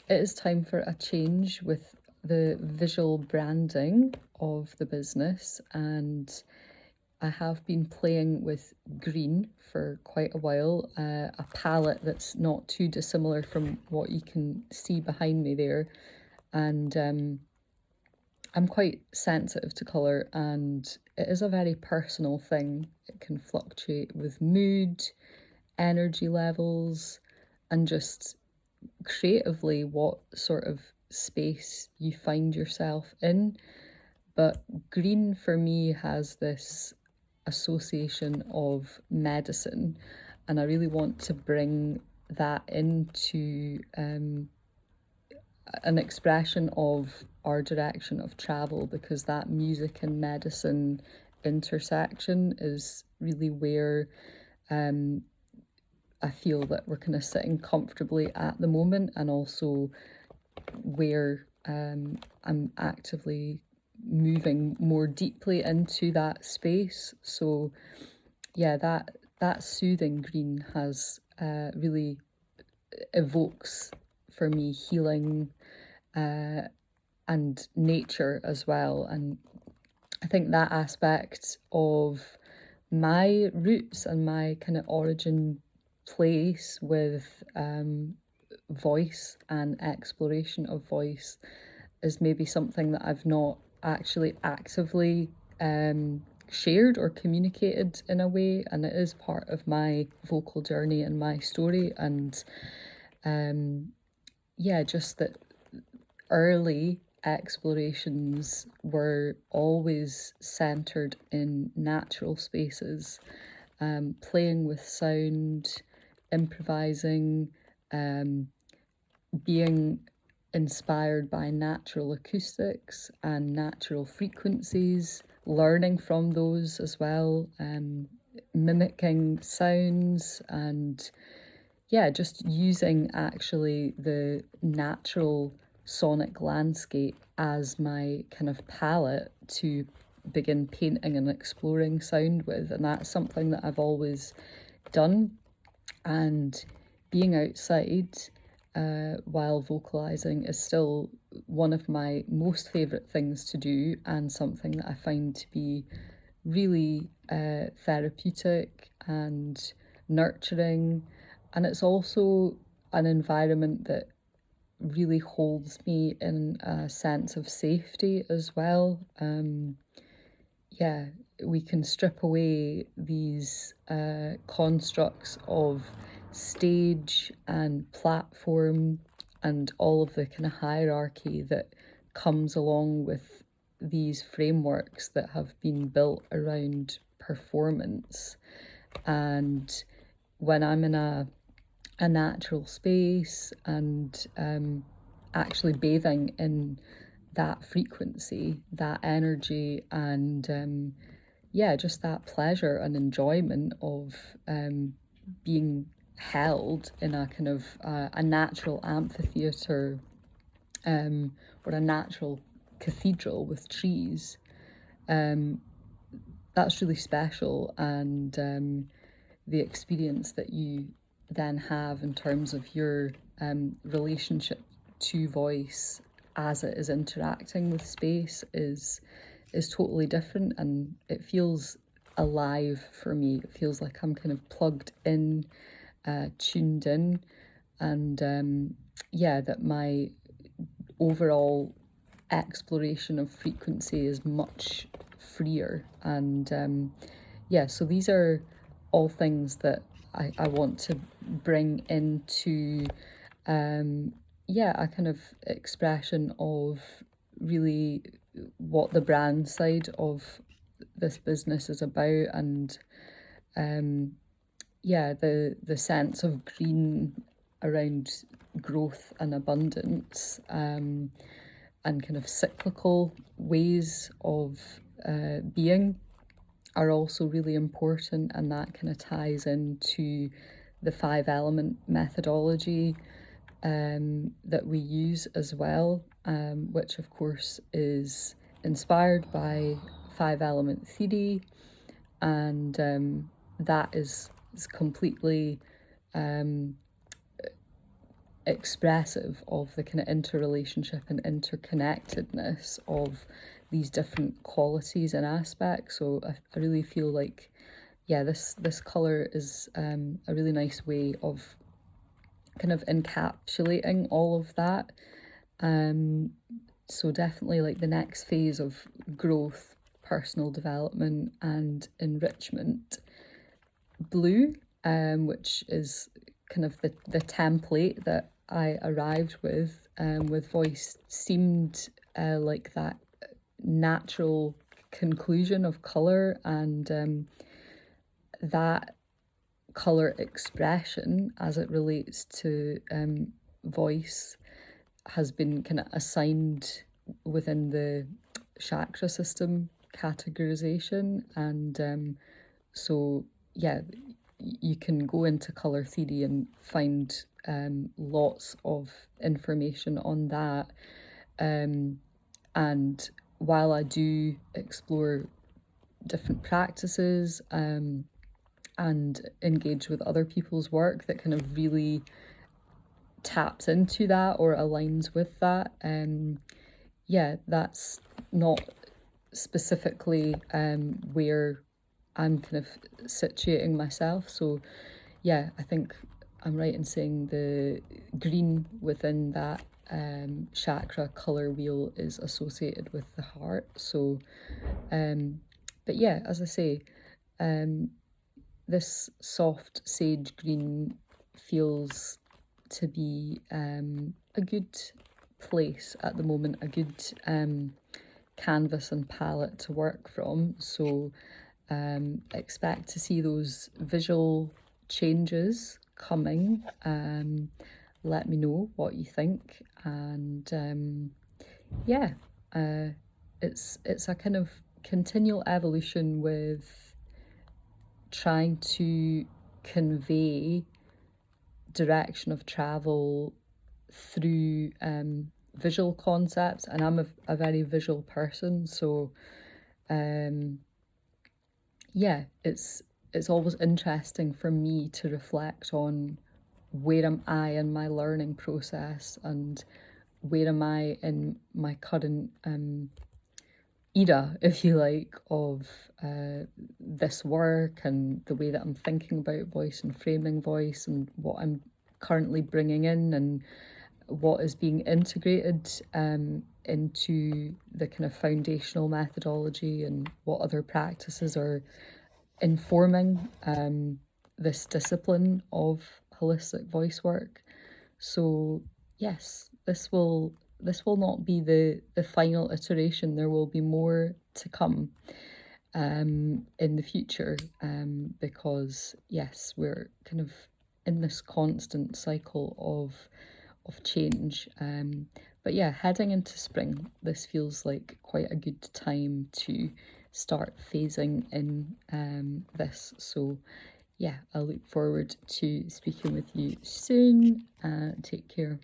it is time for a change with the visual branding of the business, and I have been playing with green for quite a while, a palette that's not too dissimilar from what you can see behind me there. And I'm quite sensitive to colour, and it is a very personal thing. It can fluctuate with mood, energy levels, and just creatively what sort of space you find yourself in. But green for me has this association of medicine, and I really want to bring that into an expression of our direction of travel, because that music and medicine intersection is really where um, I feel that we're kind of sitting comfortably at the moment, and also where I'm actively moving more deeply into that space. So yeah, that soothing green has really evokes for me healing and nature as well. And I think that aspect of my roots and my kind of origin place with voice and exploration of voice is maybe something that I've not actually actively shared or communicated in a way, and it is part of my vocal journey and my story. And yeah, just that early explorations were always centered in natural spaces, playing with sound, improvising, being inspired by natural acoustics and natural frequencies, learning from those as well, mimicking sounds, and yeah, just using actually the natural sonic landscape as my kind of palette to begin painting and exploring sound with. And that's something that I've always done. And being outside while vocalizing is still one of my most favourite things to do, and something that I find to be really therapeutic and nurturing. And it's also an environment that really holds me in a sense of safety as well. Yeah, we can strip away these constructs of stage and platform and all of the kind of hierarchy that comes along with these frameworks that have been built around performance. And when I'm in a natural space and actually bathing in that frequency, that energy, and yeah, just that pleasure and enjoyment of being held in a kind of a natural amphitheatre or a natural cathedral with trees. That's really special, and the experience that you then have in terms of your relationship to voice as it is interacting with space is totally different, and it feels alive for me. It feels like I'm kind of plugged in, tuned in, and yeah, that my overall exploration of frequency is much freer. And yeah, so these are all things that I want to bring into yeah, a kind of expression of really what the brand side of this business is about. And yeah, the sense of green around growth and abundance, and kind of cyclical ways of being are also really important, and that kind of ties into the 5 element methodology that we use as well, which of course is inspired by 5 element theory, and that is completely expressive of the kind of interrelationship and interconnectedness of these different qualities and aspects. So I really feel like, yeah, this color is a really nice way of kind of encapsulating all of that. So definitely like the next phase of growth, personal development and enrichment. Blue, which is kind of the template that I arrived with voice, seemed like that natural conclusion of colour, and that colour expression as it relates to voice has been kind of assigned within the chakra system categorization. And so yeah, you can go into colour theory and find lots of information on that. And while I do explore different practices and engage with other people's work that kind of really taps into that or aligns with that, yeah, that's not specifically where I'm kind of situating myself. So yeah, I think I'm right in saying the green within that chakra color wheel is associated with the heart. So but yeah, as I say, this soft sage green feels to be a good place at the moment, a good canvas and palette to work from. So expect to see those visual changes coming. Let me know what you think, and yeah, it's a kind of continual evolution with trying to convey direction of travel through visual concepts, and I'm a very visual person, so yeah, it's always interesting for me to reflect on where am I in my learning process and where am I in my current era, if you like, of this work and the way that I'm thinking about voice and framing voice and what I'm currently bringing in and what is being integrated into the kind of foundational methodology and what other practices are informing this discipline of holistic voice work. So yes, this will not be the final iteration. There will be more to come in the future, because yes, we're kind of in this constant cycle of change. But yeah, heading into spring, this feels like quite a good time to start phasing in this. So yeah, I look forward to speaking with you soon. Take care.